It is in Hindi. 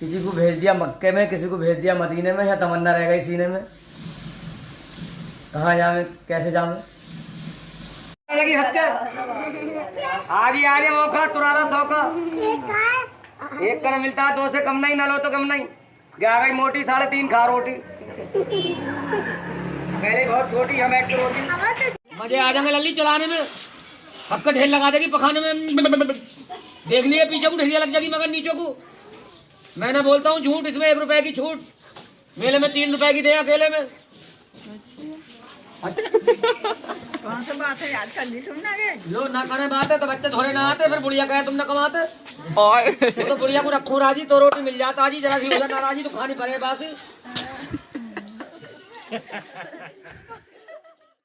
किसी को भेज दिया मक्के में, किसी को भेज दिया मदीने में, या तमन्ना रह गई सीने में। कहाँ जावे, कैसे जावे? आज ही आगे मौका तुराला 100 का एक का मिलता है, 2 से कम नहीं, ना लो तो कम नहीं। क्या गई मोटी 3.5 खा रोटी, पहले बहुत छोटी, हम एक रोटी। मजे आ जाएंगे लल्ली चलाने में, सबका ढेर लगा देगी पखाने में। देख लिए पीछे को ढेरिया लग जाएगी मगर नीचे को। मैंने बोलता हूँ झूठ, इसमें 1 रुपए की छूट, मेले में 3 रुपए की दे अकेले में। कौन सा बात है याद कर ली तुमने? लो ना करे बात है तो बच्चे थोड़े ना आते, फिर बुढ़िया कहे तुम ना कमाते। और तो बुढ़िया को रखू राजी तो रोटी मिल जाता जी, जरा सी हो जाना राजी तो खानी पड़े बासी।